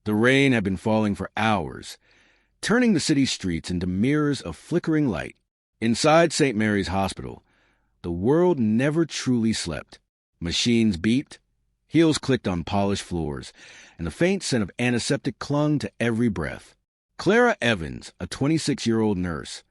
The rain had been falling for hours, turning the city streets into mirrors of flickering light. Inside St. Mary's Hospital, the world never truly slept. Machines beeped, heels clicked on polished floors, and the faint scent of antiseptic clung to every breath. Clara Evans, a 26-year-old nurse,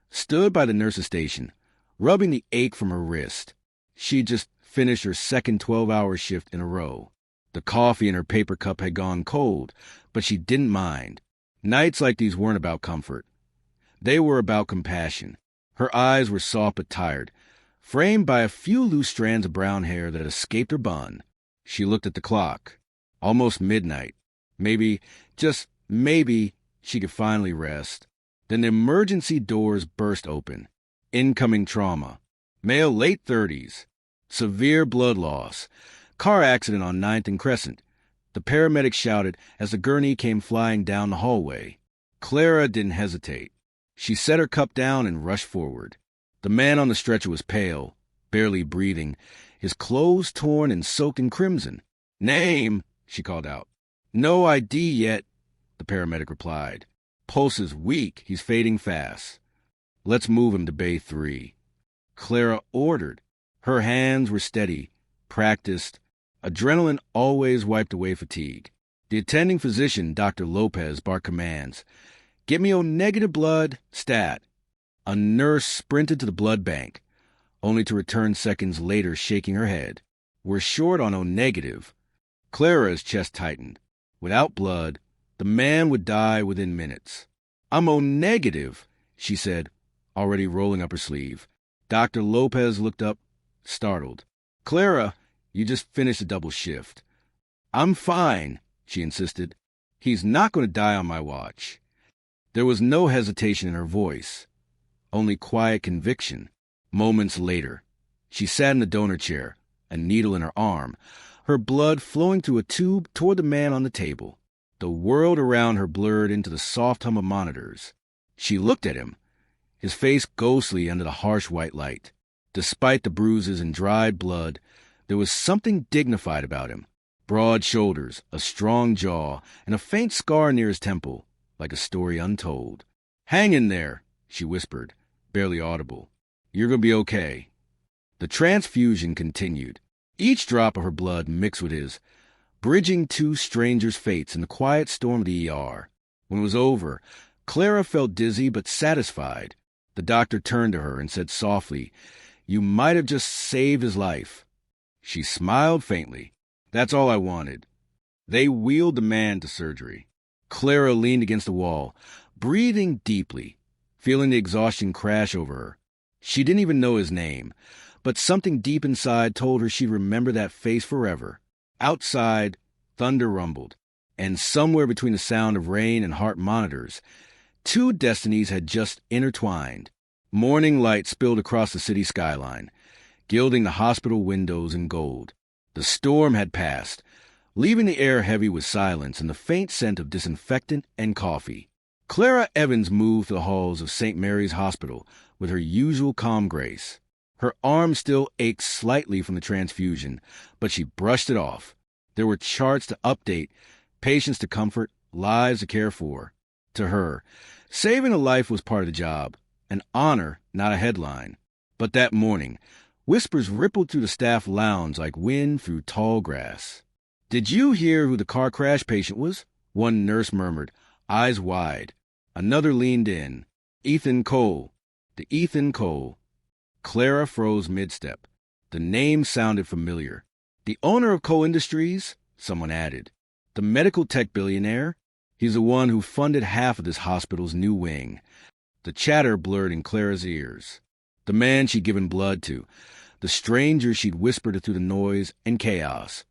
stood by the nurse's station, rubbing the ache from her wrist. She'd just finished her second 12-hour shift in a row. The coffee in her paper cup had gone cold, but she didn't mind. Nights like these weren't about comfort. They were about compassion. Her eyes were soft but tired, framed by a few loose strands of brown hair that escaped her bun. She looked at the clock. Almost midnight. Maybe, just maybe, she could finally rest. Then the emergency doors burst open. Incoming trauma. Male late 30s. Severe blood loss. Car accident on 9th and Crescent. The paramedic shouted as the gurney came flying down the hallway. Clara didn't hesitate. She set her cup down and rushed forward. The man on the stretcher was pale, barely breathing, his clothes torn and soaked in crimson. "Name," she called out. "No ID yet," the paramedic replied. "Pulse is weak. He's fading fast. Let's move him to Bay 3. Clara ordered. Her hands were steady, practiced. Adrenaline always wiped away fatigue. The attending physician, Dr. Lopez, barked commands. "Get me O-negative blood, stat." A nurse sprinted to the blood bank, only to return seconds later shaking her head. "We're short on O-negative." Clara's chest tightened. Without blood, the man would die within minutes. "I'm O-negative," she said, already rolling up her sleeve. Dr. Lopez looked up, startled. "Clara, you just finished a double shift." "I'm fine," she insisted. "He's not going to die on my watch." There was no hesitation in her voice, only quiet conviction. Moments later, she sat in the donor chair, a needle in her arm, her blood flowing through a tube toward the man on the table. The world around her blurred into the soft hum of monitors. She looked at him, his face ghostly under the harsh white light. Despite the bruises and dried blood, there was something dignified about him. Broad shoulders, a strong jaw, and a faint scar near his temple, like a story untold. "Hang in there," she whispered, barely audible. "You're going to be okay." The transfusion continued. Each drop of her blood mixed with his, bridging two strangers' fates in the quiet storm of the ER. When it was over, Clara felt dizzy but satisfied. The doctor turned to her and said softly, "You might have just saved his life." She smiled faintly. "That's all I wanted." They wheeled the man to surgery. Clara leaned against the wall, breathing deeply, feeling the exhaustion crash over her. She didn't even know his name, but something deep inside told her she'd remember that face forever. Outside, thunder rumbled, and somewhere between the sound of rain and heart monitors, two destinies had just intertwined. Morning light spilled across the city skyline, gilding the hospital windows in gold. The storm had passed, leaving the air heavy with silence and the faint scent of disinfectant and coffee. Clara Evans moved through the halls of St. Mary's Hospital with her usual calm grace. Her arm still ached slightly from the transfusion, but she brushed it off. There were charts to update, patients to comfort, lives to care for. To her, saving a life was part of the job, an honor, not a headline. But that morning, whispers rippled through the staff lounge like wind through tall grass. "Did you hear who the car crash patient was?" One nurse murmured, eyes wide. Another leaned in. "Ethan Cole. The Ethan Cole." Clara froze mid-step. The name sounded familiar. "The owner of Cole Industries?" someone added. "The medical tech billionaire? He's the one who funded half of this hospital's new wing." The chatter blurred in Clara's ears. The man she'd given blood to. The stranger she'd whispered to through the noise and chaos.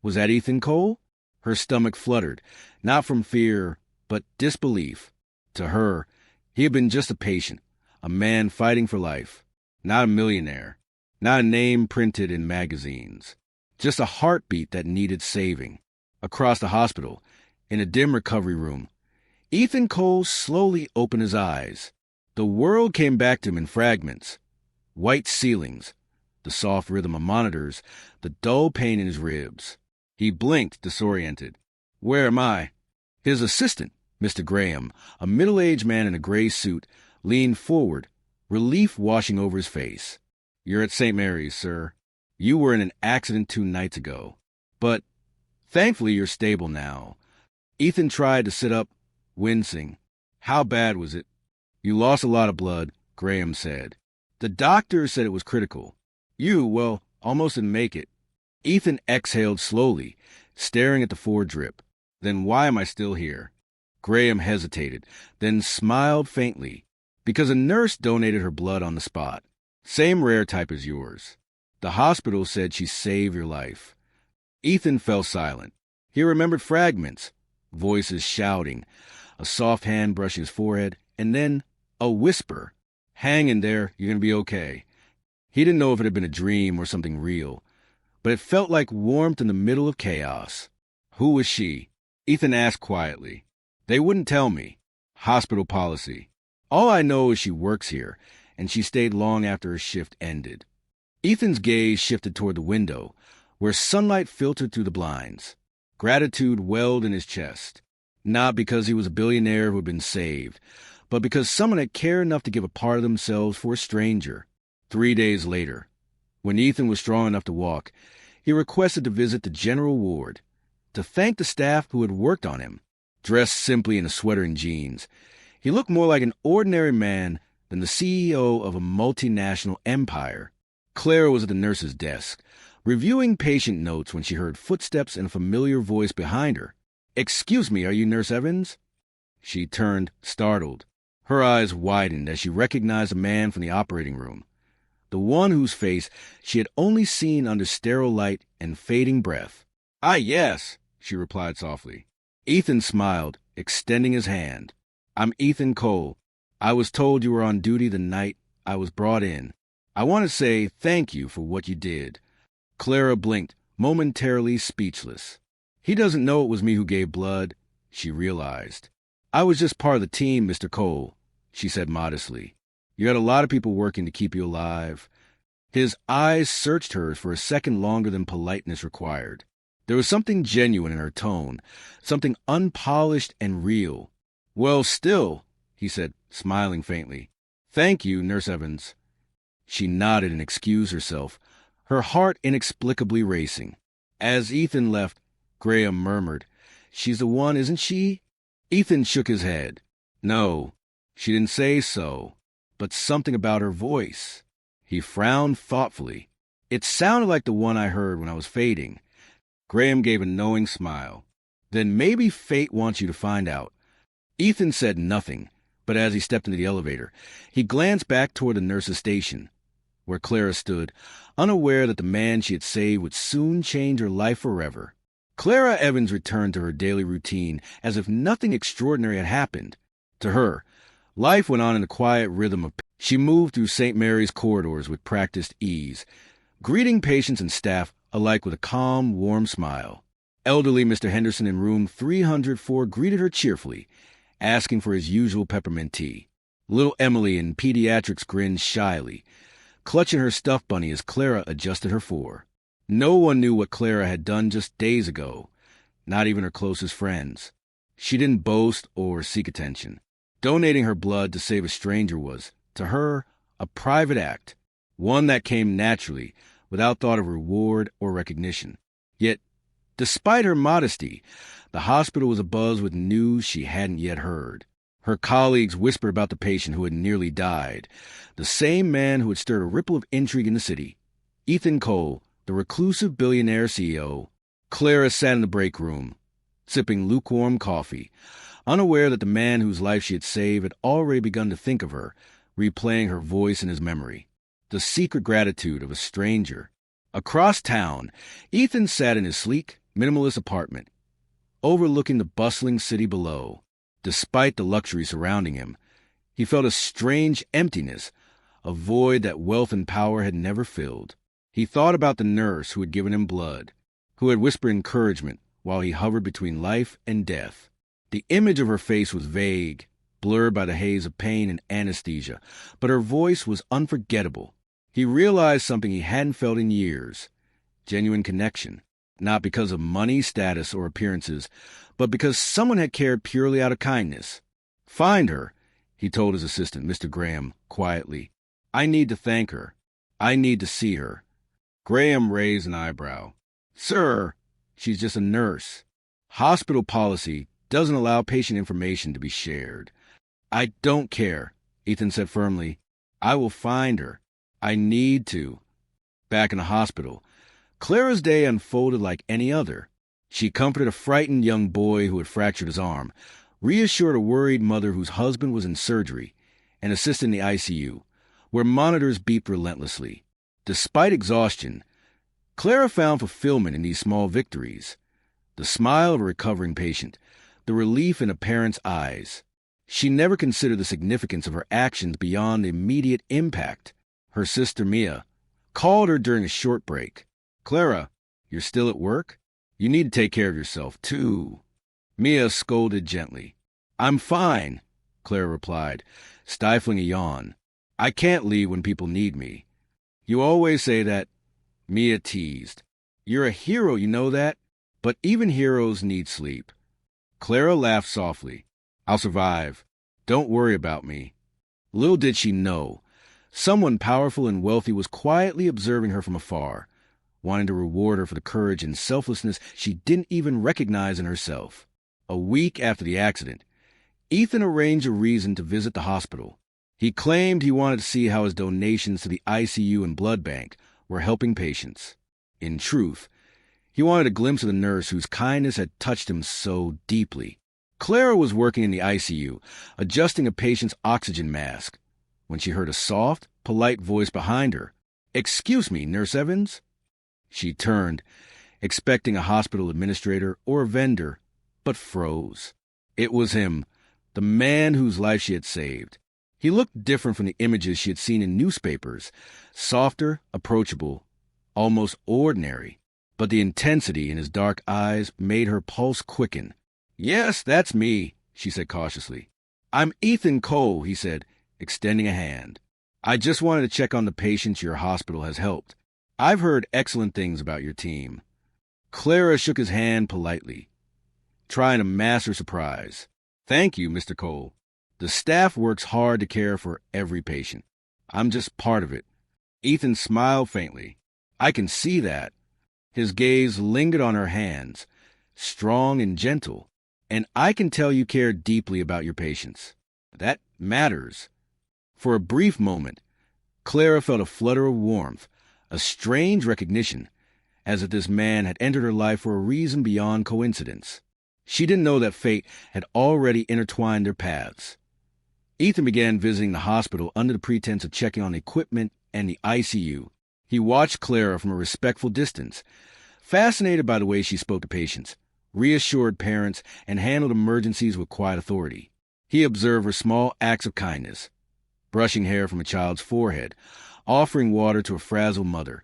Was that Ethan Cole? Her stomach fluttered, not from fear, but disbelief. To her, he had been just a patient, a man fighting for life. Not a millionaire, not a name printed in magazines. Just a heartbeat that needed saving. Across the hospital, in a dim recovery room, Ethan Cole slowly opened his eyes. The world came back to him in fragments. White ceilings, the soft rhythm of monitors, the dull pain in his ribs. He blinked, disoriented. "Where am I?" His assistant, Mr. Graham, a middle-aged man in a gray suit, leaned forward, relief washing over his face. "You're at St. Mary's, sir. You were in an accident 2 nights ago. But thankfully you're stable now." Ethan tried to sit up, wincing. "How bad was it?" "You lost a lot of blood," Graham said. "The doctor said it was critical. Well, almost didn't make it." Ethan exhaled slowly, staring at the foredrip. "Then why am I still here?" Graham hesitated, then smiled faintly. "Because a nurse donated her blood on the spot. Same rare type as yours. The hospital said she saved your life." Ethan fell silent. He remembered fragments, voices shouting, a soft hand brushing his forehead, and then a whisper. "Hang in there, you're going to be okay." He didn't know if it had been a dream or something real, but it felt like warmth in the middle of chaos. "Who was she?" Ethan asked quietly. "They wouldn't tell me. Hospital policy. All I know is she works here, and she stayed long after her shift ended." Ethan's gaze shifted toward the window, where sunlight filtered through the blinds. Gratitude welled in his chest, not because he was a billionaire who had been saved, but because someone had cared enough to give a part of themselves for a stranger. 3 days later, when Ethan was strong enough to walk, he requested to visit the general ward, to thank the staff who had worked on him. Dressed simply in a sweater and jeans, he looked more like an ordinary man than the CEO of a multinational empire. Clara was at the nurse's desk, reviewing patient notes when she heard footsteps and a familiar voice behind her. "Excuse me, are you Nurse Evans?" She turned, startled. Her eyes widened as she recognized a man from the operating room, the one whose face she had only seen under sterile light and fading breath. "Ah, yes," she replied softly. Ethan smiled, extending his hand. "I'm Ethan Cole. I was told you were on duty the night I was brought in. I want to say thank you for what you did." Clara blinked, momentarily speechless. "He doesn't know it was me who gave blood," she realized. "I was just part of the team, Mr. Cole," she said modestly. "You had a lot of people working to keep you alive." His eyes searched hers for a second longer than politeness required. There was something genuine in her tone, something unpolished and real. "Well, still," he said, smiling faintly. "Thank you, Nurse Evans." She nodded and excused herself, her heart inexplicably racing. As Ethan left, Graham murmured, "She's the one, isn't she?" Ethan shook his head. "No, she didn't say so, but something about her voice." He frowned thoughtfully. "It sounded like the one I heard when I was fading." Graham gave a knowing smile. "Then maybe fate wants you to find out." Ethan said nothing, but as he stepped into the elevator, he glanced back toward the nurse's station, where Clara stood, unaware that the man she had saved would soon change her life forever. Clara Evans returned to her daily routine as if nothing extraordinary had happened. To her, life went on in a quiet rhythm of... She moved through St. Mary's corridors with practiced ease, greeting patients and staff alike with a calm, warm smile. Elderly Mr. Henderson in room 304 greeted her cheerfully, asking for his usual peppermint tea. Little Emily in pediatrics grinned shyly, clutching her stuffed bunny as Clara adjusted her four. No one knew what Clara had done just days ago, not even her closest friends. She didn't boast or seek attention. Donating her blood to save a stranger was, to her, a private act, one that came naturally, without thought of reward or recognition. Yet, despite her modesty, the hospital was abuzz with news she hadn't yet heard. Her colleagues whispered about the patient who had nearly died, the same man who had stirred a ripple of intrigue in the city. Ethan Cole, the reclusive billionaire CEO. Clara sat in the break room, sipping lukewarm coffee, unaware that the man whose life she had saved had already begun to think of her, replaying her voice in his memory. The secret gratitude of a stranger. Across town, Ethan sat in his sleek, minimalist apartment, overlooking the bustling city below. Despite the luxury surrounding him, he felt a strange emptiness, a void that wealth and power had never filled. He thought about the nurse who had given him blood, who had whispered encouragement while he hovered between life and death. The image of her face was vague, blurred by the haze of pain and anesthesia, but her voice was unforgettable. He realized something he hadn't felt in years: genuine connection. not because of money, status, or appearances, but because someone had cared purely out of kindness. "Find her," he told his assistant, Mr. Graham, quietly. "I need to thank her. I need to see her." Graham raised an eyebrow. "Sir, she's just a nurse. Hospital policy doesn't allow patient information to be shared." "I don't care," Ethan said firmly. "I will find her. I need to." Back in the hospital, Clara's day unfolded like any other. She comforted a frightened young boy who had fractured his arm, reassured a worried mother whose husband was in surgery, and assisted in the ICU, where monitors beeped relentlessly. Despite exhaustion, Clara found fulfillment in these small victories. The smile of a recovering patient, the relief in a parent's eyes. She never considered the significance of her actions beyond the immediate impact. Her sister Mia called her during a short break. "Clara, you're still at work? You need to take care of yourself, too." Mia scolded gently. "I'm fine," Clara replied, stifling a yawn. "I can't leave when people need me." "You always say that," Mia teased. "You're a hero, you know that? But even heroes need sleep." Clara laughed softly. "I'll survive. Don't worry about me." Little did she know, someone powerful and wealthy was quietly observing her from afar, wanting to reward her for the courage and selflessness she didn't even recognize in herself. A week after the accident, Ethan arranged a reason to visit the hospital. He claimed he wanted to see how his donations to the ICU and blood bank were helping patients. In truth, he wanted a glimpse of the nurse whose kindness had touched him so deeply. Clara was working in the ICU, adjusting a patient's oxygen mask, when she heard a soft, polite voice behind her. "Excuse me, Nurse Evans?" She turned, expecting a hospital administrator or a vendor, but froze. It was him, the man whose life she had saved. He looked different from the images she had seen in newspapers, softer, approachable, almost ordinary. But the intensity in his dark eyes made her pulse quicken. "Yes, that's me," she said cautiously. "I'm Ethan Cole," he said, extending a hand. "I just wanted to check on the patients your hospital has helped. I've heard excellent things about your team." Clara shook his hand politely, trying to mask her surprise. "Thank you, Mr. Cole. The staff works hard to care for every patient. I'm just part of it." Ethan smiled faintly. "I can see that." His gaze lingered on her hands, strong and gentle. "And I can tell you care deeply about your patients. That matters." For a brief moment, Clara felt a flutter of warmth, a strange recognition, as if this man had entered her life for a reason beyond coincidence. She didn't know that fate had already intertwined their paths. Ethan began visiting the hospital under the pretense of checking on the equipment and the ICU. He watched Clara from a respectful distance, fascinated by the way she spoke to patients, reassured parents, and handled emergencies with quiet authority. He observed her small acts of kindness, brushing hair from a child's forehead, offering water to a frazzled mother,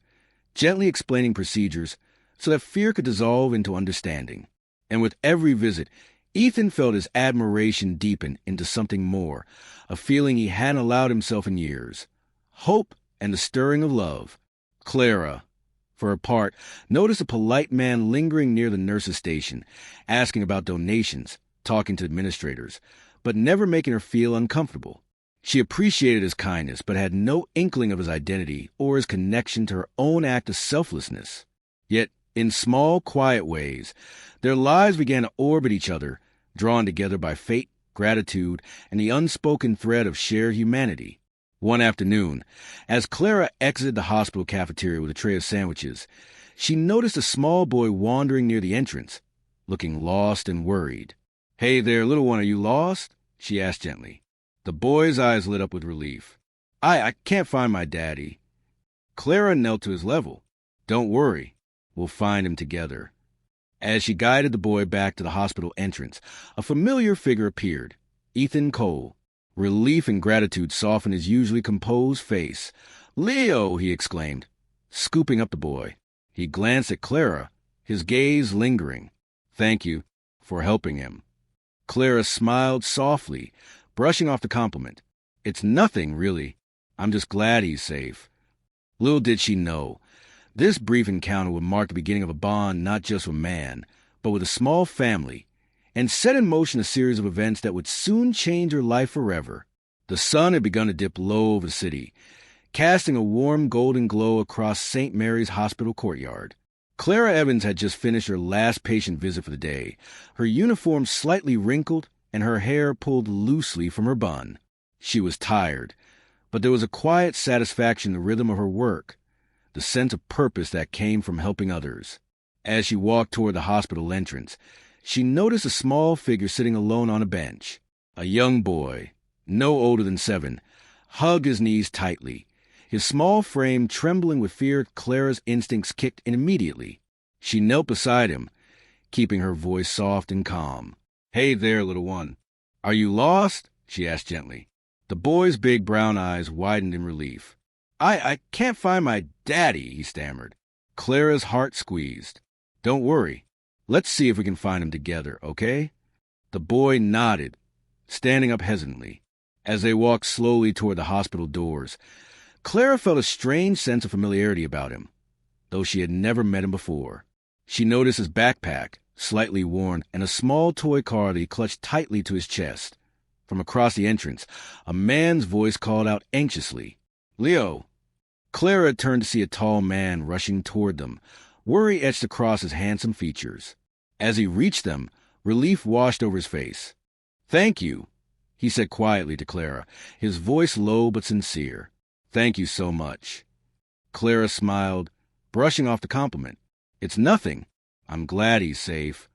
gently explaining procedures so that fear could dissolve into understanding. And with every visit, Ethan felt his admiration deepen into something more, a feeling he hadn't allowed himself in years. Hope and the stirring of love. Clara, for her part, noticed a polite man lingering near the nurse's station, asking about donations, talking to administrators, but never making her feel uncomfortable. She appreciated his kindness, but had no inkling of his identity or his connection to her own act of selflessness. Yet, in small, quiet ways, their lives began to orbit each other, drawn together by fate, gratitude, and the unspoken thread of shared humanity. One afternoon, as Clara exited the hospital cafeteria with a tray of sandwiches, she noticed a small boy wandering near the entrance, looking lost and worried. "Hey there, little one, are you lost?" she asked gently. The boy's eyes lit up with relief. I can't find my daddy." Clara knelt to his level. "Don't worry. We'll find him together." As she guided the boy back to the hospital entrance, a familiar figure appeared. Ethan Cole. Relief and gratitude softened his usually composed face. "Leo!" he exclaimed, scooping up the boy. He glanced at Clara, his gaze lingering. "Thank you for helping him." Clara smiled softly, brushing off the compliment. "It's nothing, really. I'm just glad he's safe." Little did she know, This brief encounter would mark the beginning of a bond not just with man, but with a small family, and set in motion a series of events that would soon change her life forever. The sun had begun to dip low over the city, casting a warm golden glow across St. Mary's Hospital courtyard. Clara Evans had just finished her last patient visit for the day, her uniform slightly wrinkled and her hair pulled loosely from her bun. She was tired, but there was a quiet satisfaction in the rhythm of her work, the sense of purpose that came from helping others. As she walked toward the hospital entrance, she noticed a small figure sitting alone on a bench. A young boy, no older than 7, hugged his knees tightly. His small frame trembling with fear, Clara's instincts kicked in immediately. She knelt beside him, keeping her voice soft and calm. "Hey there, little one. Are you lost?" she asked gently. The boy's big brown eyes widened in relief. I can't find my daddy," he stammered. Clara's heart squeezed. "Don't worry. Let's see if we can find him together, okay?" The boy nodded, standing up hesitantly. As they walked slowly toward the hospital doors, Clara felt a strange sense of familiarity about him, though she had never met him before. She noticed his backpack, slightly worn, and a small toy car that he clutched tightly to his chest. From across the entrance, a man's voice called out anxiously, "Leo!" Clara turned to see a tall man rushing toward them, worry etched across his handsome features. As he reached them, relief washed over his face. "Thank you," he said quietly to Clara, his voice low but sincere. "Thank you so much." Clara smiled, brushing off the compliment. "It's nothing. I'm glad he's safe."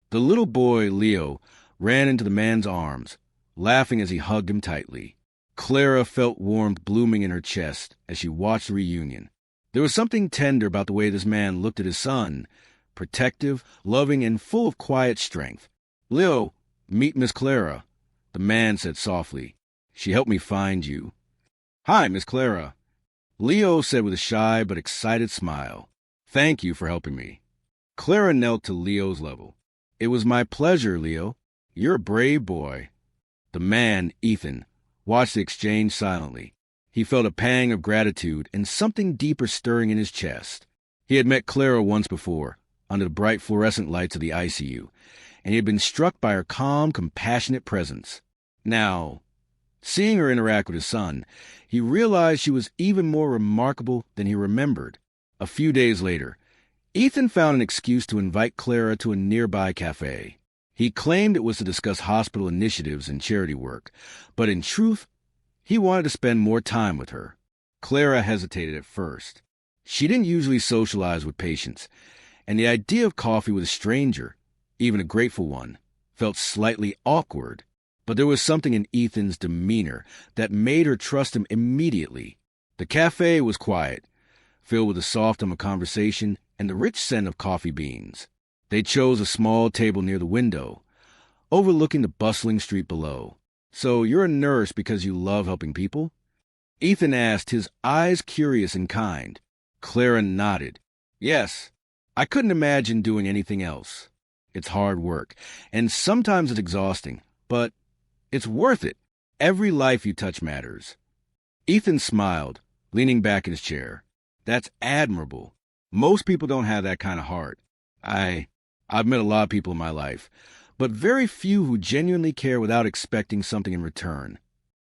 The little boy, Leo, ran into the man's arms, laughing as he hugged him tightly. Clara felt warmth blooming in her chest as she watched the reunion. There was something tender about the way this man looked at his son, protective, loving, and full of quiet strength. "Leo, meet Miss Clara," the man said softly. "She helped me find you." "Hi, Miss Clara," Leo said with a shy but excited smile. "Thank you for helping me." Clara knelt to Leo's level. "It was my pleasure, Leo. You're a brave boy." The man, Ethan, watched the exchange silently. He felt a pang of gratitude and something deeper stirring in his chest. He had met Clara once before, under the bright fluorescent lights of the ICU, and he had been struck by her calm, compassionate presence. Now, seeing her interact with his son, he realized she was even more remarkable than he remembered. A few days later, Ethan found an excuse to invite Clara to a nearby cafe. He claimed it was to discuss hospital initiatives and charity work, but in truth, he wanted to spend more time with her. Clara hesitated at first. She didn't usually socialize with patients, and the idea of coffee with a stranger, even a grateful one, felt slightly awkward. But there was something in Ethan's demeanor that made her trust him immediately. The cafe was quiet, filled with the soft hum of conversation and the rich scent of coffee beans. They chose a small table near the window, overlooking the bustling street below. "So you're a nurse because you love helping people?" Ethan asked, his eyes curious and kind. Clara nodded. "Yes. I couldn't imagine doing anything else. It's hard work, and sometimes it's exhausting, but it's worth it. Every life you touch matters." Ethan smiled, leaning back in his chair. "That's admirable. Most people don't have that kind of heart. I've met a lot of people in my life, but very few who genuinely care without expecting something in return."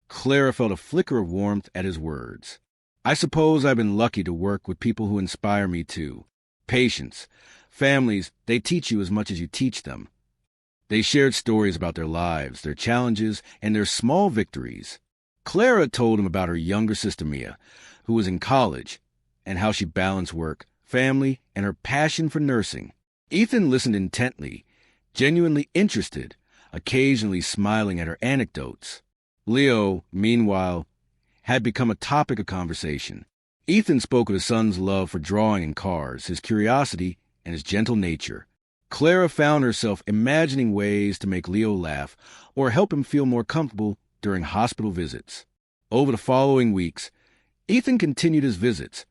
Clara felt a flicker of warmth at his words. "I suppose I've been lucky to work with people who inspire me too. Patients, families, they teach you as much as you teach them." They shared stories about their lives, their challenges, and their small victories. Clara told him about her younger sister Mia, who was in college, and how she balanced work, family, and her passion for nursing. Ethan listened intently, genuinely interested, occasionally smiling at her anecdotes. Leo, meanwhile, had become a topic of conversation. Ethan spoke of his son's love for drawing and cars, his curiosity, and his gentle nature. Clara found herself imagining ways to make Leo laugh or help him feel more comfortable during hospital visits. Over the following weeks, Ethan continued his visits,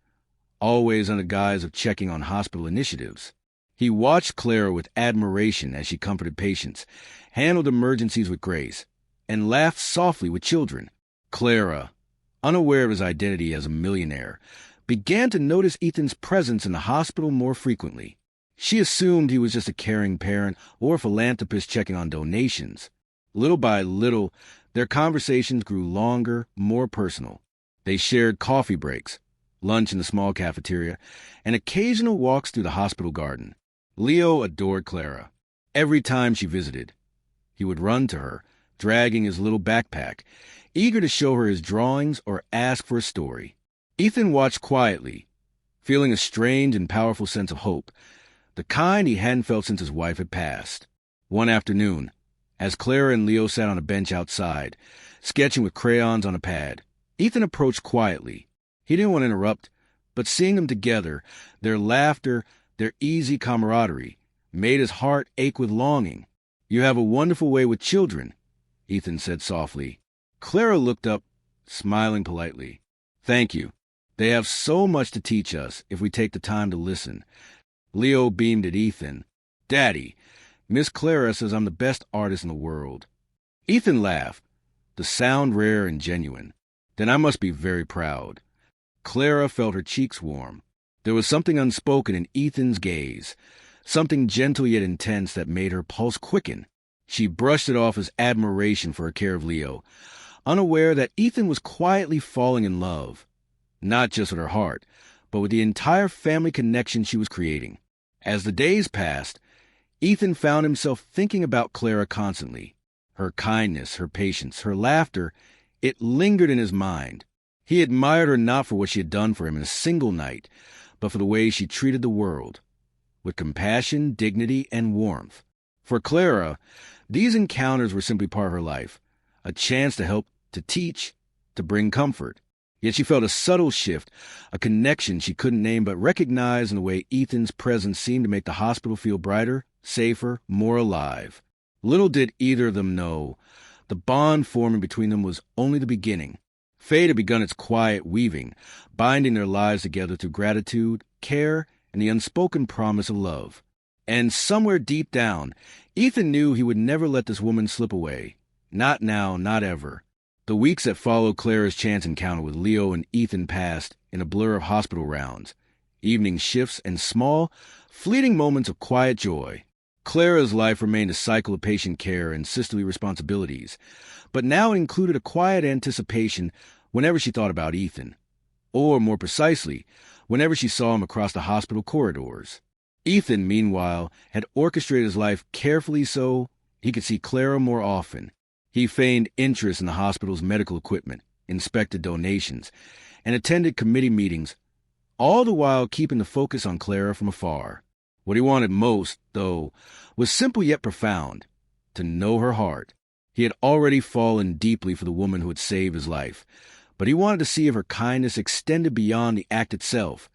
always under guise of checking on hospital initiatives. He watched Clara with admiration as she comforted patients, handled emergencies with grace, and laughed softly with children. Clara, unaware of his identity as a millionaire, began to notice Ethan's presence in the hospital more frequently. She assumed he was just a caring parent or a philanthropist checking on donations. Little by little, their conversations grew longer, more personal. They shared coffee breaks, lunch in the small cafeteria, and occasional walks through the hospital garden. Leo adored Clara. Every time she visited, he would run to her, dragging his little backpack, eager to show her his drawings or ask for a story. Ethan watched quietly, feeling a strange and powerful sense of hope, the kind he hadn't felt since his wife had passed. One afternoon, as Clara and Leo sat on a bench outside, sketching with crayons on a pad, Ethan approached quietly. He didn't want to interrupt, but seeing them together, their laughter, their easy camaraderie, made his heart ache with longing. "You have a wonderful way with children," Ethan said softly. Clara looked up, smiling politely. "Thank you. They have so much to teach us if we take the time to listen." Leo beamed at Ethan. "Daddy, Miss Clara says I'm the best artist in the world." Ethan laughed, the sound rare and genuine. "Then I must be very proud." Clara felt her cheeks warm. There was something unspoken in Ethan's gaze, something gentle yet intense that made her pulse quicken. She brushed it off as admiration for her care of Leo, unaware that Ethan was quietly falling in love, not just with her heart, but with the entire family connection she was creating. As the days passed, Ethan found himself thinking about Clara constantly. Her kindness, her patience, her laughter, it lingered in his mind. He admired her not for what she had done for him in a single night, but for the way she treated the world, with compassion, dignity, and warmth. For Clara, these encounters were simply part of her life, a chance to help, to teach, to bring comfort. Yet she felt a subtle shift, a connection she couldn't name but recognized in the way Ethan's presence seemed to make the hospital feel brighter, safer, more alive. Little did either of them know, the bond forming between them was only the beginning. Fate had begun its quiet weaving, binding their lives together through gratitude, care, and the unspoken promise of love. And somewhere deep down, Ethan knew he would never let this woman slip away. Not now, not ever. The weeks that followed Clara's chance encounter with Leo and Ethan passed in a blur of hospital rounds, evening shifts, and small, fleeting moments of quiet joy. Clara's life remained a cycle of patient care and sisterly responsibilities, but now it included a quiet anticipation whenever she thought about Ethan, or more precisely, whenever she saw him across the hospital corridors. Ethan, meanwhile, had orchestrated his life carefully so he could see Clara more often. He feigned interest in the hospital's medical equipment, inspected donations, and attended committee meetings, all the while keeping the focus on Clara from afar. What he wanted most, though, was simple yet profound, to know her heart. He had already fallen deeply for the woman who had saved his life, but he wanted to see if her kindness extended beyond the act itself,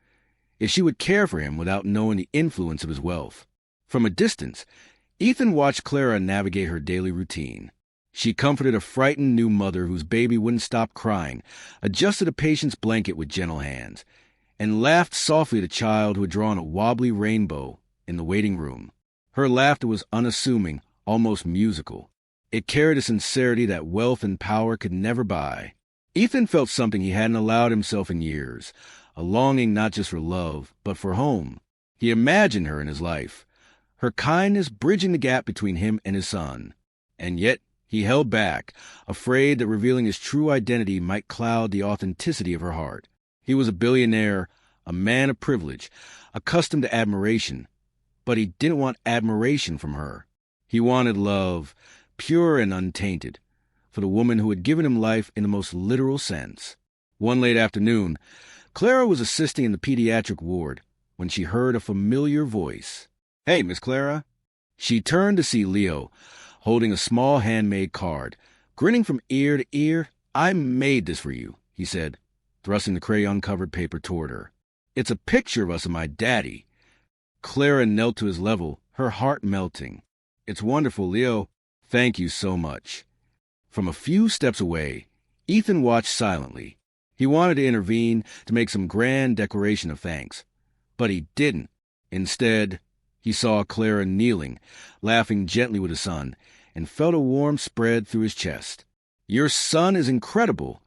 if she would care for him without knowing the influence of his wealth. From a distance, Ethan watched Clara navigate her daily routine. She comforted a frightened new mother whose baby wouldn't stop crying, adjusted a patient's blanket with gentle hands, and laughed softly at a child who had drawn a wobbly rainbow in the waiting room. Her laughter was unassuming, almost musical. It carried a sincerity that wealth and power could never buy. Ethan felt something he hadn't allowed himself in years, a longing not just for love, but for home. He imagined her in his life, her kindness bridging the gap between him and his son. And yet, he held back, afraid that revealing his true identity might cloud the authenticity of her heart. He was a billionaire, a man of privilege, accustomed to admiration, but he didn't want admiration from her. He wanted love, pure and untainted, for the woman who had given him life in the most literal sense. One late afternoon, Clara was assisting in the pediatric ward when she heard a familiar voice. "Hey, Miss Clara." She turned to see Leo, holding a small handmade card. Grinning from ear to ear, "I made this for you," he said, thrusting the crayon-covered paper toward her. "It's a picture of us and my daddy." Clara knelt to his level, her heart melting. "It's wonderful, Leo. Thank you so much." From a few steps away, Ethan watched silently. He wanted to intervene, to make some grand declaration of thanks, but he didn't. Instead, he saw Clara kneeling, laughing gently with his son, and felt a warmth spread through his chest. "Your son is incredible,"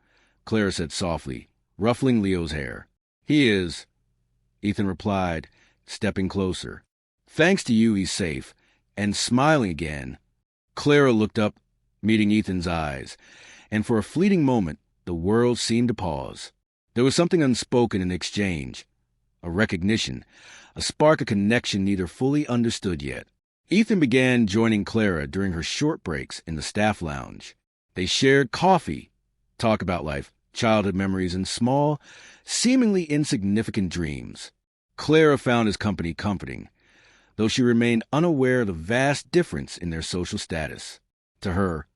Clara said softly, ruffling Leo's hair. "He is," Ethan replied, stepping closer. "Thanks to you, he's safe." And smiling again, Clara looked up, meeting Ethan's eyes, and for a fleeting moment, the world seemed to pause. There was something unspoken in the exchange, a recognition, a spark of connection neither fully understood yet. Ethan began joining Clara during her short breaks in the staff lounge. They shared coffee, talk about life, childhood memories, and small, seemingly insignificant dreams. Clara found his company comforting, though she remained unaware of the vast difference in their social status. To her,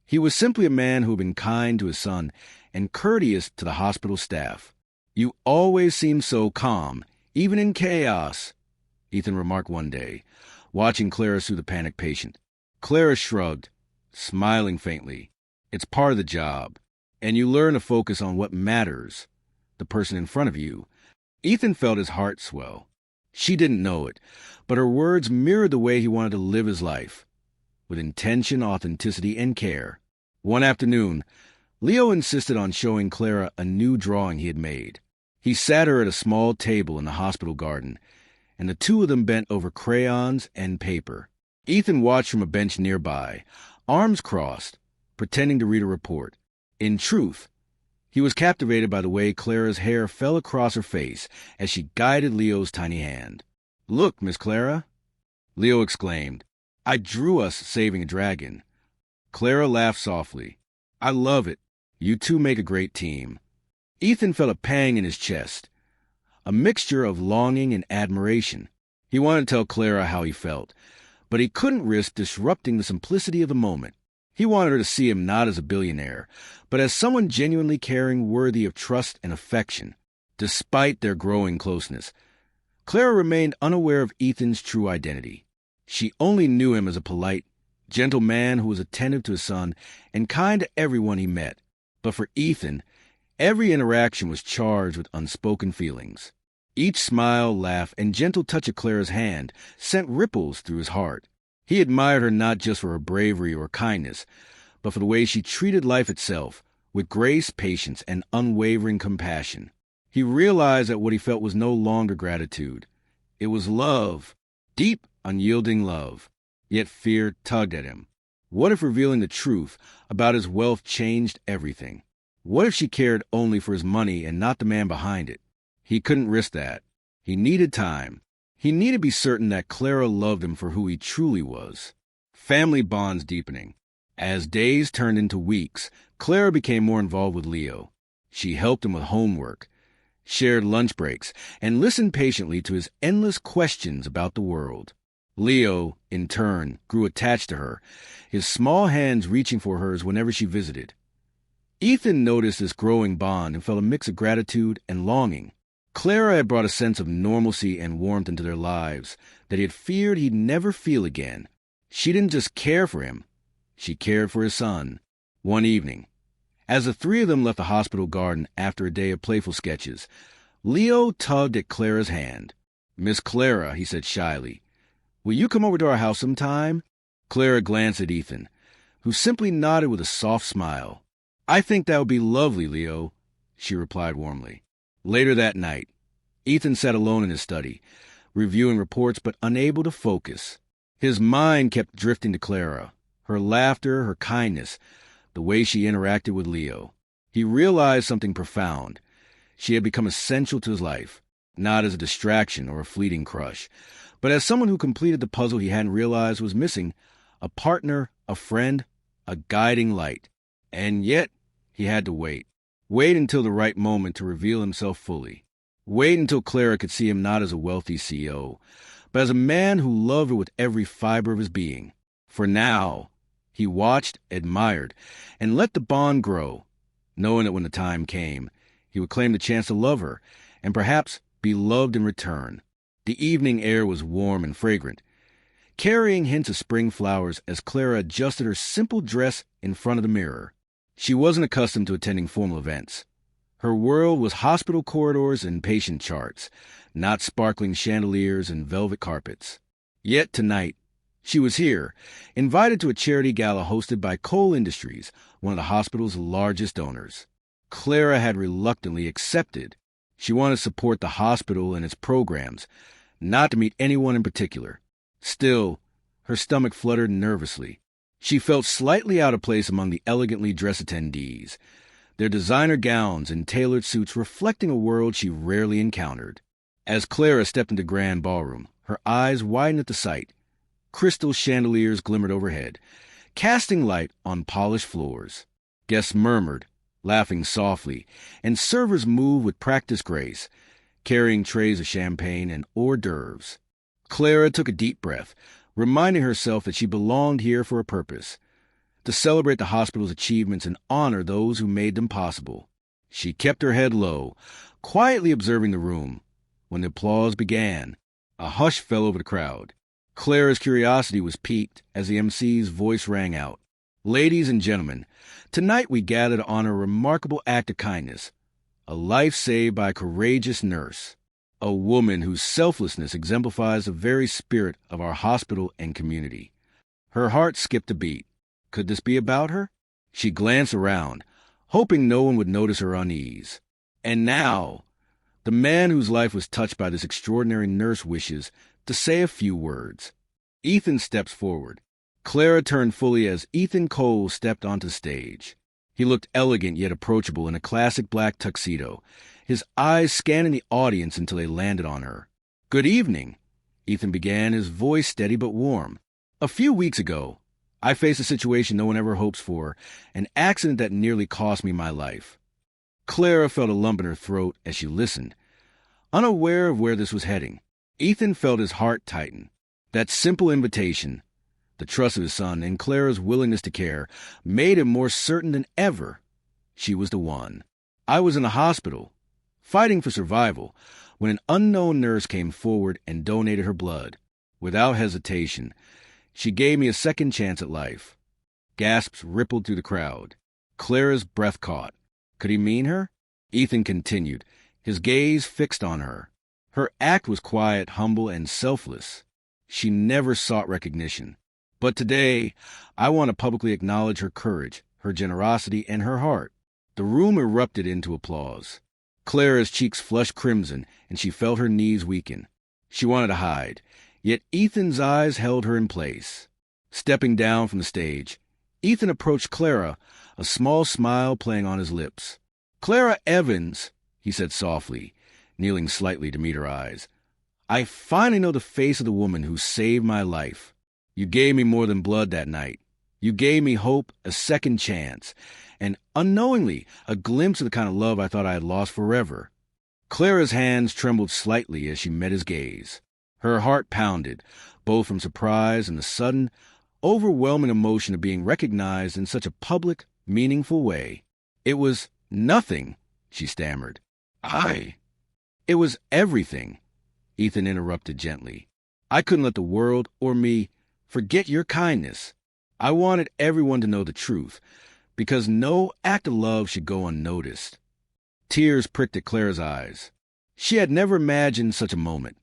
he was simply a man who had been kind to his son and courteous to the hospital staff. "You always seem so calm, even in chaos," Ethan remarked one day, watching Clara soothe the panicked patient. Clara shrugged, smiling faintly. "It's part of the job, and you learn to focus on what matters, the person in front of you." Ethan felt his heart swell. She didn't know it, but her words mirrored the way he wanted to live his life, with intention, authenticity, and care. One afternoon, Leo insisted on showing Clara a new drawing he had made. He sat her at a small table in the hospital garden, and the two of them bent over crayons and paper. Ethan watched from a bench nearby, arms crossed, pretending to read a report. In truth, he was captivated by the way Clara's hair fell across her face as she guided Leo's tiny hand. "Look, Miss Clara," Leo exclaimed. "I drew us saving a dragon." Clara laughed softly. "I love it. You two make a great team." Ethan felt a pang in his chest, a mixture of longing and admiration. He wanted to tell Clara how he felt, but he couldn't risk disrupting the simplicity of the moment. He wanted her to see him not as a billionaire, but as someone genuinely caring, worthy of trust and affection. Despite their growing closeness, Clara remained unaware of Ethan's true identity. She only knew him as a polite, gentle man who was attentive to his son and kind to everyone he met. But for Ethan, every interaction was charged with unspoken feelings. Each smile, laugh, and gentle touch of Clara's hand sent ripples through his heart. He admired her not just for her bravery or kindness, but for the way she treated life itself, with grace, patience, and unwavering compassion. He realized that what he felt was no longer gratitude. It was love, deep, unyielding love. Yet fear tugged at him. What if revealing the truth about his wealth changed everything? What if she cared only for his money and not the man behind it? He couldn't risk that. He needed time. He needed to be certain that Clara loved him for who he truly was. Family bonds deepening. As days turned into weeks, Clara became more involved with Leo. She helped him with homework, shared lunch breaks, and listened patiently to his endless questions about the world. Leo, in turn, grew attached to her, his small hands reaching for hers whenever she visited. Ethan noticed this growing bond and felt a mix of gratitude and longing. Clara had brought a sense of normalcy and warmth into their lives that he had feared he'd never feel again. She didn't just care for him, she cared for his son. One evening, as the three of them left the hospital garden after a day of playful sketches, Leo tugged at Clara's hand. "Miss Clara," he said shyly, "will you come over to our house sometime?" Clara glanced at Ethan, who simply nodded with a soft smile. "I think that would be lovely, Leo," she replied warmly. Later that night, Ethan sat alone in his study, reviewing reports but unable to focus. His mind kept drifting to Clara, her laughter, her kindness, the way she interacted with Leo. He realized something profound. She had become essential to his life, not as a distraction or a fleeting crush, but as someone who completed the puzzle he hadn't realized was missing, a partner, a friend, a guiding light. And yet, he had to wait. Wait until the right moment to reveal himself fully. Wait until Clara could see him not as a wealthy CEO, but as a man who loved her with every fiber of his being. For now, he watched, admired, and let the bond grow, knowing that when the time came, he would claim the chance to love her, and perhaps be loved in return. The evening air was warm and fragrant, carrying hints of spring flowers as Clara adjusted her simple dress in front of the mirror. She wasn't accustomed to attending formal events. Her world was hospital corridors and patient charts, not sparkling chandeliers and velvet carpets. Yet tonight, she was here, invited to a charity gala hosted by Coal Industries, one of the hospital's largest donors. Clara had reluctantly accepted. She wanted to support the hospital and its programs, not to meet anyone in particular. Still, her stomach fluttered nervously. She felt slightly out of place among the elegantly dressed attendees, their designer gowns and tailored suits reflecting a world she rarely encountered. As Clara stepped into the grand ballroom, her eyes widened at the sight. Crystal chandeliers glimmered overhead, casting light on polished floors. Guests murmured, laughing softly, and servers moved with practiced grace, carrying trays of champagne and hors d'oeuvres. Clara took a deep breath, reminding herself that she belonged here for a purpose, to celebrate the hospital's achievements and honor those who made them possible. She kept her head low, quietly observing the room. When the applause began, a hush fell over the crowd. Clara's curiosity was piqued as the MC's voice rang out. Ladies and gentlemen, tonight we gather to honor a remarkable act of kindness, a life saved by a courageous nurse, a woman whose selflessness exemplifies the very spirit of our hospital and community. Her heart skipped a beat. Could this be about her? She glanced around, hoping no one would notice her unease. And now, the man whose life was touched by this extraordinary nurse wishes to say a few words. Ethan steps forward. Clara turned fully as Ethan Cole stepped onto the stage. He looked elegant yet approachable in a classic black tuxedo, his eyes scanning the audience until they landed on her. "Good evening," Ethan began, his voice steady but warm. "A few weeks ago, I faced a situation no one ever hopes for, an accident that nearly cost me my life." Clara felt a lump in her throat as she listened, unaware of where this was heading. Ethan felt his heart tighten. That simple invitation, the trust of his son, and Clara's willingness to care made him more certain than ever she was the one. "I was in the hospital, fighting for survival, when an unknown nurse came forward and donated her blood. Without hesitation, she gave me a second chance at life." Gasps rippled through the crowd. Clara's breath caught. Could he mean her? Ethan continued, his gaze fixed on her. Her act was quiet, humble, and selfless. She never sought recognition. But today, I want to publicly acknowledge her courage, her generosity, and her heart. The room erupted into applause. Clara's cheeks flushed crimson, and she felt her knees weaken. She wanted to hide, yet Ethan's eyes held her in place. Stepping down from the stage, Ethan approached Clara, a small smile playing on his lips. "Clara Evans," he said softly, kneeling slightly to meet her eyes. "I finally know the face of the woman who saved my life. You gave me more than blood that night. You gave me hope, a second chance, and unknowingly, a glimpse of the kind of love I thought I had lost forever." Clara's hands trembled slightly as she met his gaze. Her heart pounded, both from surprise and the sudden, overwhelming emotion of being recognized in such a public, meaningful way. "It was nothing," she stammered. It was everything," Ethan interrupted gently. "I couldn't let the world, or me, forget your kindness. I wanted everyone to know the truth, because no act of love should go unnoticed." Tears pricked at Clara's eyes. She had never imagined such a moment.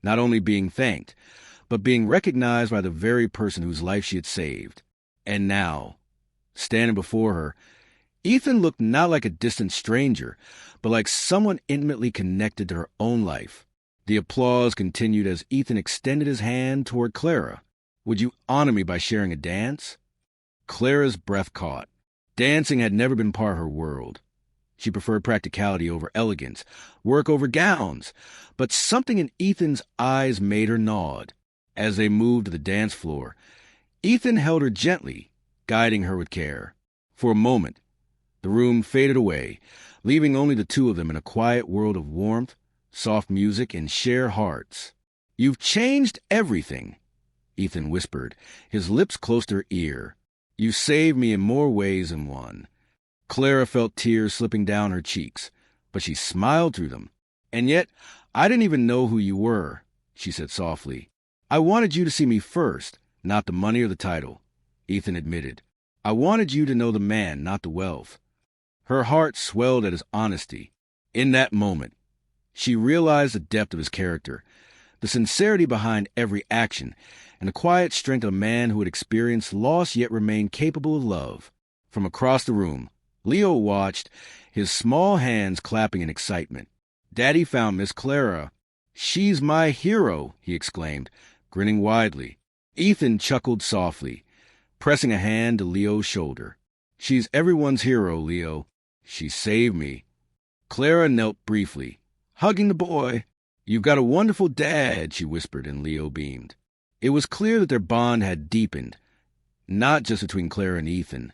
Not only being thanked, but being recognized by the very person whose life she had saved. And now, standing before her, Ethan looked not like a distant stranger, but like someone intimately connected to her own life. The applause continued as Ethan extended his hand toward Clara. "Would you honor me by sharing a dance?" Clara's breath caught. Dancing had never been part of her world. She preferred practicality over elegance, work over gowns, but something in Ethan's eyes made her nod. As they moved to the dance floor, Ethan held her gently, guiding her with care. For a moment, the room faded away, leaving only the two of them in a quiet world of warmth, soft music, and shared hearts. "You've changed everything," Ethan whispered, his lips close to her ear. "You saved me in more ways than one." Clara felt tears slipping down her cheeks, but she smiled through them. "And yet, I didn't even know who you were," she said softly. "I wanted you to see me first, not the money or the title," Ethan admitted. "I wanted you to know the man, not the wealth." Her heart swelled at his honesty. In that moment, she realized the depth of his character, the sincerity behind every action, and the quiet strength of a man who had experienced loss yet remained capable of love. From across the room, Leo watched, his small hands clapping in excitement. Daddy found Miss Clara. She's my hero, he exclaimed, grinning widely. Ethan chuckled softly, pressing a hand to Leo's shoulder. She's everyone's hero, Leo. She saved me. Clara knelt briefly, hugging the boy. You've got a wonderful dad, she whispered, and Leo beamed. It was clear that their bond had deepened, not just between Clara and Ethan,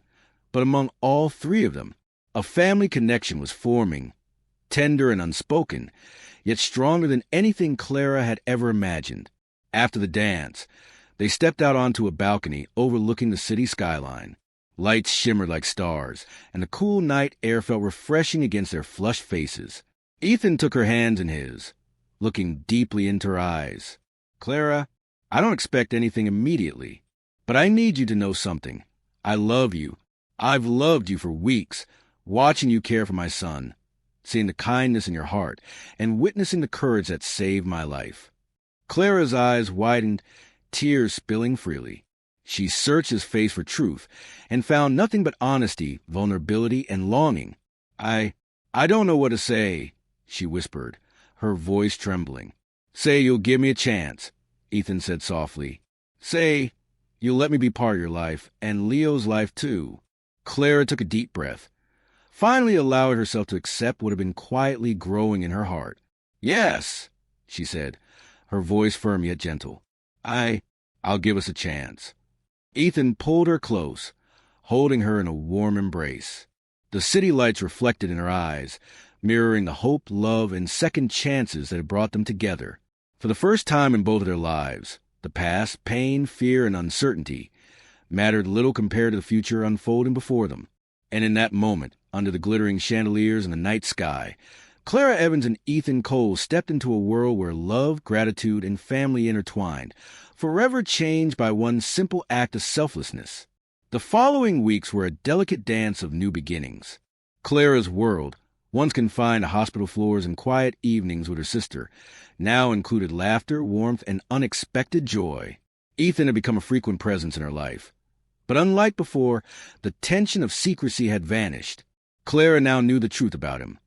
but among all three of them. A family connection was forming, tender and unspoken, yet stronger than anything Clara had ever imagined. After the dance, they stepped out onto a balcony overlooking the city skyline. Lights shimmered like stars, and the cool night air felt refreshing against their flushed faces. Ethan took her hands in his, looking deeply into her eyes. Clara, I don't expect anything immediately, but I need you to know something. I love you. I've loved you for weeks, watching you care for my son, seeing the kindness in your heart, and witnessing the courage that saved my life. Clara's eyes widened, tears spilling freely. She searched his face for truth and found nothing but honesty, vulnerability, and longing. I don't know what to say, she whispered, her voice trembling. Say you'll give me a chance, Ethan said softly. Say you'll let me be part of your life, and Leo's life too. Clara took a deep breath, finally allowed herself to accept what had been quietly growing in her heart. Yes, she said, her voice firm yet gentle. I'll give us a chance. Ethan pulled her close, holding her in a warm embrace. The city lights reflected in her eyes, mirroring the hope, love, and second chances that had brought them together. For the first time in both of their lives, the past, pain, fear, and uncertainty mattered little compared to the future unfolding before them. And in that moment, under the glittering chandeliers in the night sky, Clara Evans and Ethan Cole stepped into a world where love, gratitude, and family intertwined, forever changed by one simple act of selflessness. The following weeks were a delicate dance of new beginnings. Clara's world, once confined to hospital floors and quiet evenings with her sister, now included laughter, warmth, and unexpected joy. Ethan had become a frequent presence in her life. But unlike before, the tension of secrecy had vanished. Clara now knew the truth about him.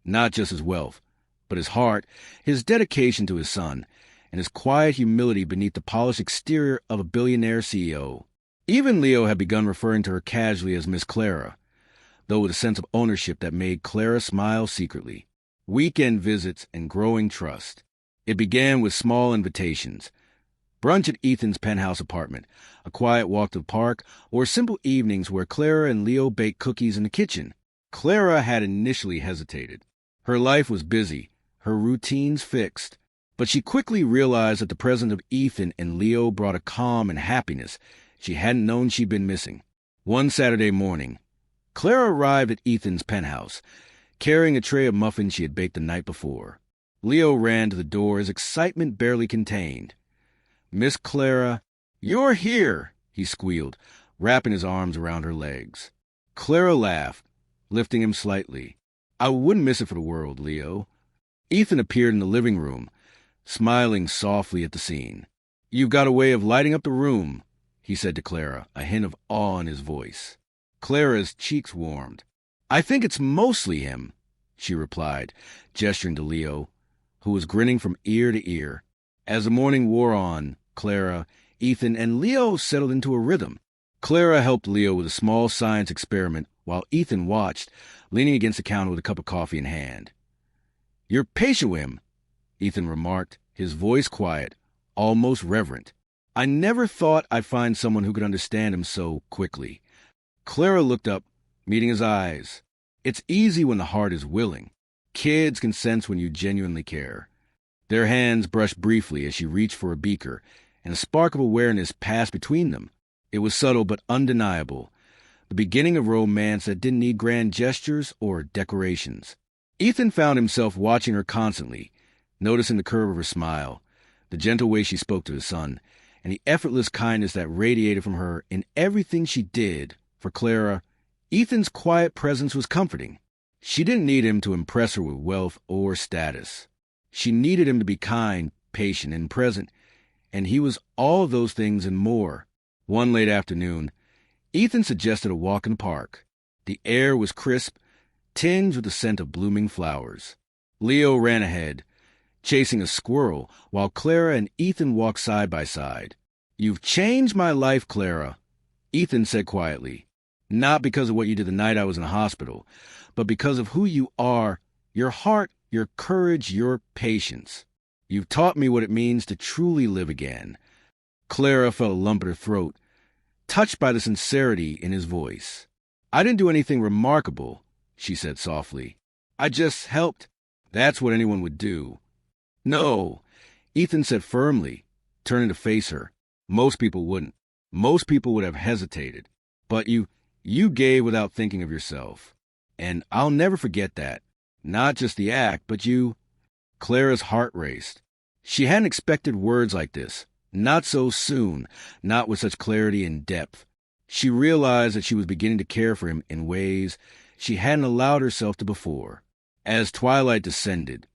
Not just his wealth, but his heart, his dedication to his son, and his quiet humility beneath the polished exterior of a billionaire CEO. Even Leo had begun referring to her casually as Miss Clara, though with a sense of ownership that made Clara smile secretly. Weekend visits and growing trust. It began with small invitations. Brunch at Ethan's penthouse apartment, a quiet walk to the park, or simple evenings where Clara and Leo baked cookies in the kitchen. Clara had initially hesitated. Her life was busy, her routines fixed, but she quickly realized that the presence of Ethan and Leo brought a calm and happiness she hadn't known she'd been missing. One Saturday morning, Clara arrived at Ethan's penthouse, carrying a tray of muffins she had baked the night before. Leo ran to the door, his excitement barely contained. Miss Clara, you're here, he squealed, wrapping his arms around her legs. Clara laughed, lifting him slightly. I wouldn't miss it for the world, Leo. Ethan appeared in the living room, smiling softly at the scene. You've got a way of lighting up the room, he said to Clara, a hint of awe in his voice. Clara's cheeks warmed. I think it's mostly him, she replied, gesturing to Leo, who was grinning from ear to ear. As the morning wore on, Clara, Ethan, and Leo settled into a rhythm. Clara helped Leo with a small science experiment while Ethan watched, leaning against the counter with a cup of coffee in hand. You're patient with him, Ethan remarked, his voice quiet, almost reverent. I never thought I'd find someone who could understand him so quickly. Clara looked up, meeting his eyes. It's easy when the heart is willing. Kids can sense when you genuinely care. Their hands brushed briefly as she reached for a beaker, and a spark of awareness passed between them. It was subtle but undeniable, the beginning of romance that didn't need grand gestures or decorations. Ethan found himself watching her constantly, noticing the curve of her smile, the gentle way she spoke to his son, and the effortless kindness that radiated from her in everything she did. For Clara, Ethan's quiet presence was comforting. She didn't need him to impress her with wealth or status. She needed him to be kind, patient, and present, and he was all of those things and more. One late afternoon, Ethan suggested a walk in the park. The air was crisp, tinged with the scent of blooming flowers. Leo ran ahead, chasing a squirrel, while Clara and Ethan walked side by side. "You've changed my life, Clara," Ethan said quietly. "Not because of what you did the night I was in the hospital, but because of who you are, your heart, your courage, your patience. You've taught me what it means to truly live again." Clara felt a lump in her throat, touched by the sincerity in his voice. "I didn't do anything remarkable," she said softly. "I just helped." "That's what anyone would do." "No," Ethan said firmly, turning to face her. "Most people wouldn't. Most people would have hesitated. But you gave without thinking of yourself. And I'll never forget that. Not just the act, but you." Clara's heart raced. She hadn't expected words like this. Not so soon, not with such clarity and depth. She realized that she was beginning to care for him in ways she hadn't allowed herself to before. As twilight descended,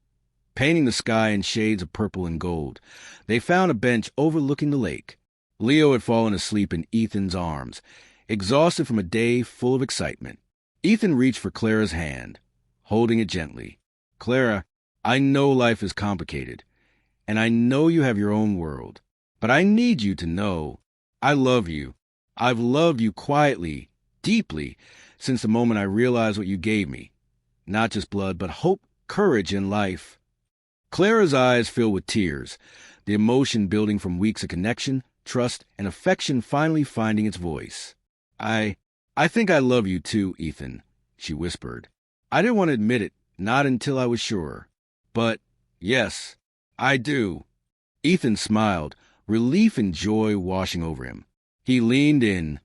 painting the sky in shades of purple and gold, they found a bench overlooking the lake. Leo had fallen asleep in Ethan's arms, exhausted from a day full of excitement. Ethan reached for Clara's hand, holding it gently. "Clara, I know life is complicated, and I know you have your own world, but I need you to know I love you. I've loved you quietly, deeply, since the moment I realized what you gave me. Not just blood, but hope, courage, and life." Clara's eyes filled with tears, the emotion building from weeks of connection, trust, and affection finally finding its voice. I think I love you too, Ethan," she whispered. "I didn't want to admit it, not until I was sure. But, yes, I do." Ethan smiled, relief and joy washing over him. He leaned in,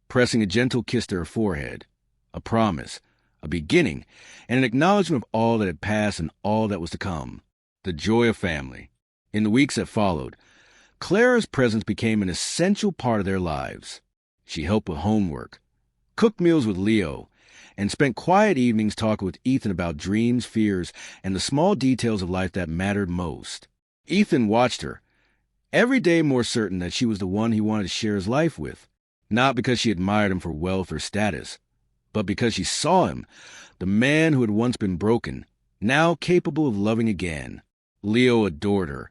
pressing a gentle kiss to her forehead. A promise, a beginning, and an acknowledgement of all that had passed and all that was to come. The joy of family. In the weeks that followed, Clara's presence became an essential part of their lives. She helped with homework, cooked meals with Leo, and spent quiet evenings talking with Ethan about dreams, fears, and the small details of life that mattered most. Ethan watched her, every day more certain that she was the one he wanted to share his life with, not because she admired him for wealth or status, but because she saw him, the man who had once been broken, now capable of loving again. Leo adored her,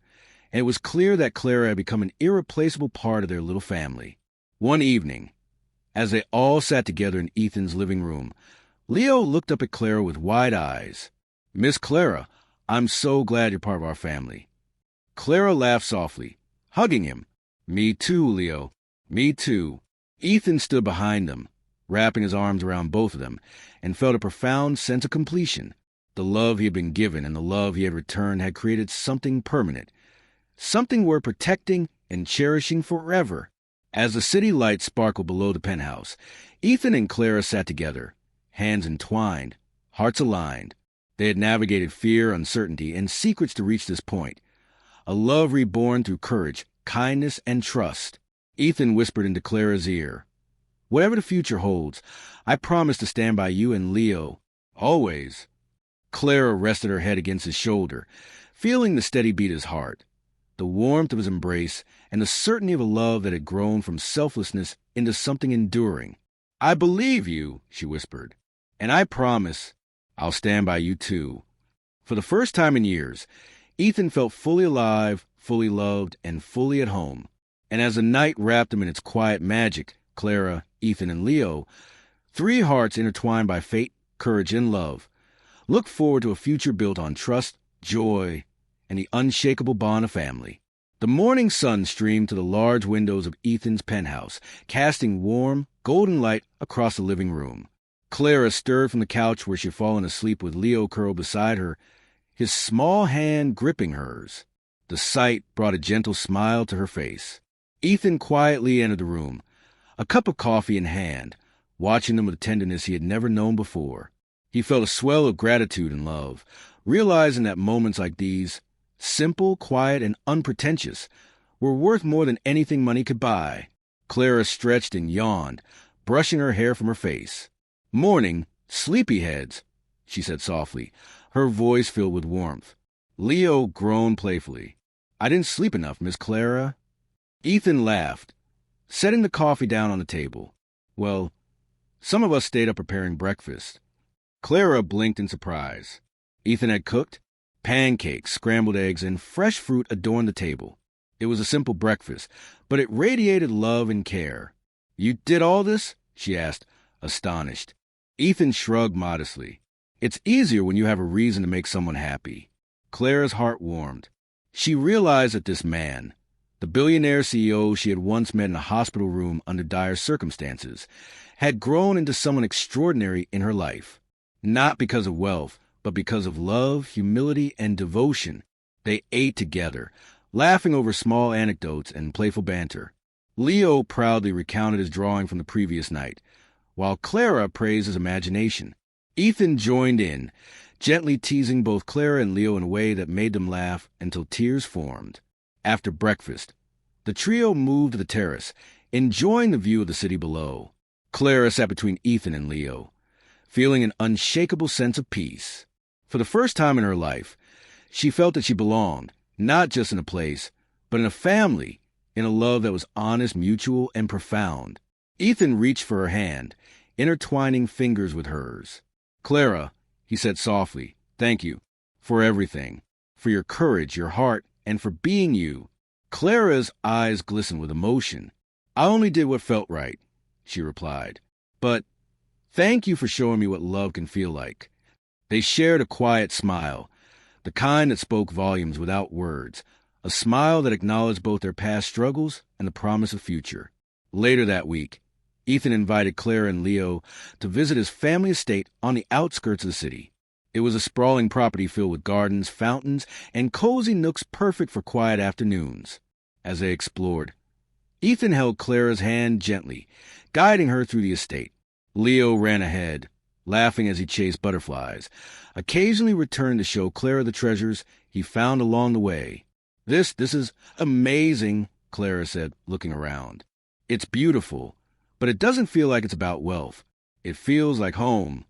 and it was clear that Clara had become an irreplaceable part of their little family. One evening, as they all sat together in Ethan's living room, Leo looked up at Clara with wide eyes. "Miss Clara, I'm so glad you're part of our family." Clara laughed softly, hugging him. "Me too, Leo. Me too." Ethan stood behind them, wrapping his arms around both of them, and felt a profound sense of completion. The love he had been given and the love he had returned had created something permanent, something worth protecting and cherishing forever. As the city lights sparkled below the penthouse, Ethan and Clara sat together, hands entwined, hearts aligned. They had navigated fear, uncertainty, and secrets to reach this point. A love reborn through courage, kindness, and trust. Ethan whispered into Clara's ear, "Whatever the future holds, I promise to stand by you and Leo, always." Clara rested her head against his shoulder, feeling the steady beat of his heart, the warmth of his embrace, and the certainty of a love that had grown from selflessness into something enduring. "I believe you," she whispered, "and I promise I'll stand by you too." For the first time in years, Ethan felt fully alive, fully loved, and fully at home. And as the night wrapped him in its quiet magic, Clara, Ethan, and Leo, three hearts intertwined by fate, courage, and love, looked forward to a future built on trust, joy, and the unshakable bond of family. The morning sun streamed to the large windows of Ethan's penthouse, casting warm, golden light across the living room. Clara stirred from the couch where she had fallen asleep with Leo curled beside her, his small hand gripping hers. The sight brought a gentle smile to her face. Ethan quietly entered the room, a cup of coffee in hand, watching them with a tenderness he had never known before. He felt a swell of gratitude and love, realizing that moments like these, simple, quiet, and unpretentious, were worth more than anything money could buy. Clara stretched and yawned, brushing her hair from her face. "Morning, sleepyheads," she said softly, her voice filled with warmth. Leo groaned playfully. "I didn't sleep enough, Miss Clara." Ethan laughed, setting the coffee down on the table. "Well, some of us stayed up preparing breakfast." Clara blinked in surprise. Ethan had cooked? Pancakes, scrambled eggs, and fresh fruit adorned the table. It was a simple breakfast, but it radiated love and care. "You did all this?" she asked, astonished. Ethan shrugged modestly. "It's easier when you have a reason to make someone happy." Clara's heart warmed. She realized that this man, the billionaire CEO she had once met in a hospital room under dire circumstances, had grown into someone extraordinary in her life. Not because of wealth, but because of love, humility, and devotion. They ate together, laughing over small anecdotes and playful banter. Leo proudly recounted his drawing from the previous night, while Clara praised his imagination. Ethan joined in, gently teasing both Clara and Leo in a way that made them laugh until tears formed. After breakfast, the trio moved to the terrace, enjoying the view of the city below. Clara sat between Ethan and Leo, feeling an unshakable sense of peace. For the first time in her life, she felt that she belonged, not just in a place, but in a family, in a love that was honest, mutual, and profound. Ethan reached for her hand, intertwining fingers with hers. "Clara," he said softly, "thank you for everything, for your courage, your heart, and for being you." Clara's eyes glistened with emotion. "I only did what felt right," she replied. "But thank you for showing me what love can feel like." They shared a quiet smile, the kind that spoke volumes without words, a smile that acknowledged both their past struggles and the promise of future. Later that week, Ethan invited Clara and Leo to visit his family estate on the outskirts of the city. It was a sprawling property filled with gardens, fountains, and cozy nooks perfect for quiet afternoons. As they explored, Ethan held Clara's hand gently, guiding her through the estate. Leo ran ahead, laughing as he chased butterflies, occasionally returned to show Clara the treasures he found along the way. This is amazing," Clara said, looking around. "It's beautiful, but it doesn't feel like it's about wealth. It feels like home."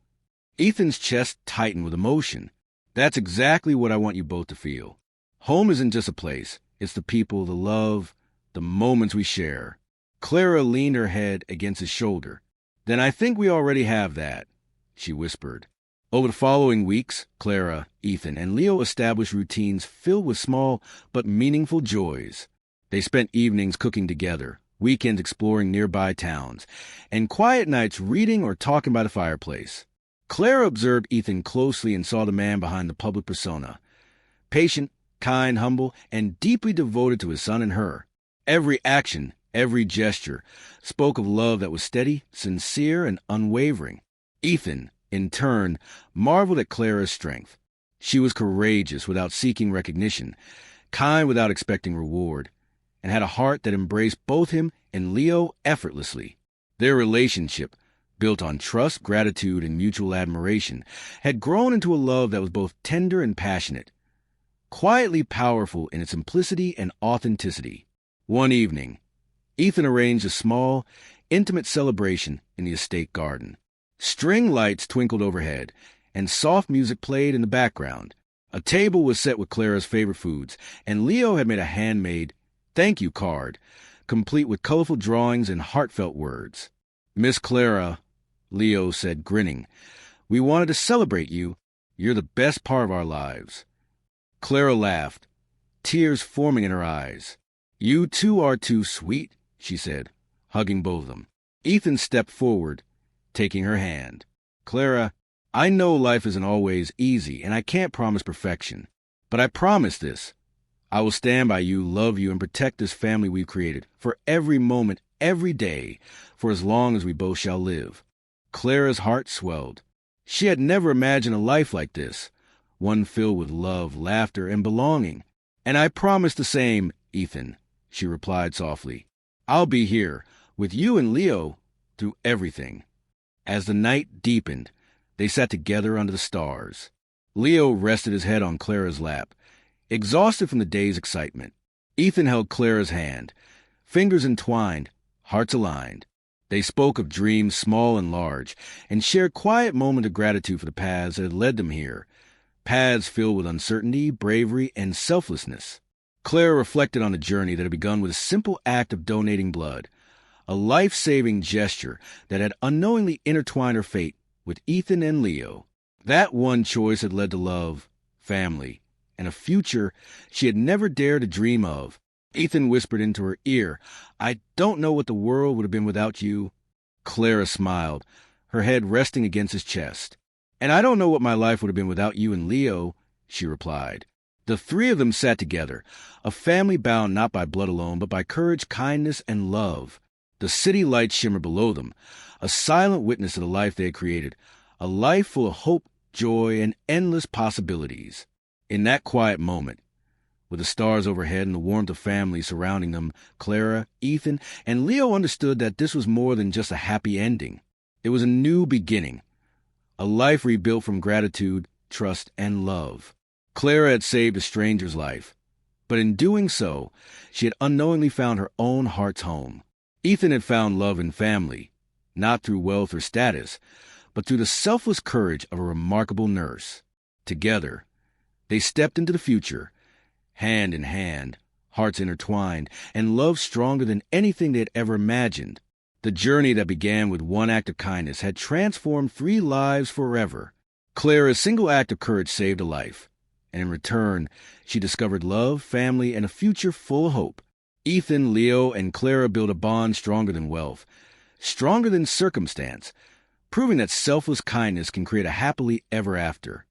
Ethan's chest tightened with emotion. "That's exactly what I want you both to feel. Home isn't just a place. It's the people, the love, the moments we share." Clara leaned her head against his shoulder. "Then I think we already have that," she whispered. Over the following weeks, Clara, Ethan, and Leo established routines filled with small but meaningful joys. They spent evenings cooking together, weekends exploring nearby towns, and quiet nights reading or talking by the fireplace. Clara observed Ethan closely and saw the man behind the public persona. Patient, kind, humble, and deeply devoted to his son and her. Every action, every gesture, spoke of love that was steady, sincere, and unwavering. Ethan, in turn, marveled at Clara's strength. She was courageous without seeking recognition, kind without expecting reward, and had a heart that embraced both him and Leo effortlessly. Their relationship, built on trust, gratitude, and mutual admiration, had grown into a love that was both tender and passionate, quietly powerful in its simplicity and authenticity. One evening, Ethan arranged a small, intimate celebration in the estate garden. String lights twinkled overhead, and soft music played in the background. A table was set with Clara's favorite foods, and Leo had made a handmade thank you card, complete with colorful drawings and heartfelt words. "Miss Clara," Leo said, grinning, "we wanted to celebrate you. You're the best part of our lives." Clara laughed, tears forming in her eyes. "You two are too sweet," she said, hugging both of them. Ethan stepped forward, taking her hand. "Clara, I know life isn't always easy, and I can't promise perfection. But I promise this. I will stand by you, love you, and protect this family we've created, for every moment, every day, for as long as we both shall live." Clara's heart swelled. She had never imagined a life like this, one filled with love, laughter, and belonging. "And I promise the same, Ethan," she replied softly. "I'll be here, with you and Leo, through everything." As the night deepened, they sat together under the stars. Leo rested his head on Clara's lap, exhausted from the day's excitement. Ethan held Clara's hand, fingers entwined, hearts aligned. They spoke of dreams small and large, and shared quiet moments of gratitude for the paths that had led them here, paths filled with uncertainty, bravery, and selflessness. Clara reflected on the journey that had begun with a simple act of donating blood, a life-saving gesture that had unknowingly intertwined her fate with Ethan and Leo. That one choice had led to love, family, and a future she had never dared to dream of. Ethan whispered into her ear, "I don't know what the world would have been without you." Clara smiled, her head resting against his chest. "And I don't know what my life would have been without you and Leo," she replied. The three of them sat together, a family bound not by blood alone, but by courage, kindness, and love. The city lights shimmered below them, a silent witness of the life they had created, a life full of hope, joy, and endless possibilities. In that quiet moment, with the stars overhead and the warmth of family surrounding them, Clara, Ethan, and Leo understood that this was more than just a happy ending. It was a new beginning, a life rebuilt from gratitude, trust, and love. Clara had saved a stranger's life, but in doing so, she had unknowingly found her own heart's home. Ethan had found love in family, not through wealth or status, but through the selfless courage of a remarkable nurse. Together, they stepped into the future, hand in hand, hearts intertwined, and love stronger than anything they had ever imagined. The journey that began with one act of kindness had transformed 3 lives forever. Clara's single act of courage saved a life, and in return, she discovered love, family, and a future full of hope. Ethan, Leo, and Clara built a bond stronger than wealth, stronger than circumstance, proving that selfless kindness can create a happily ever after.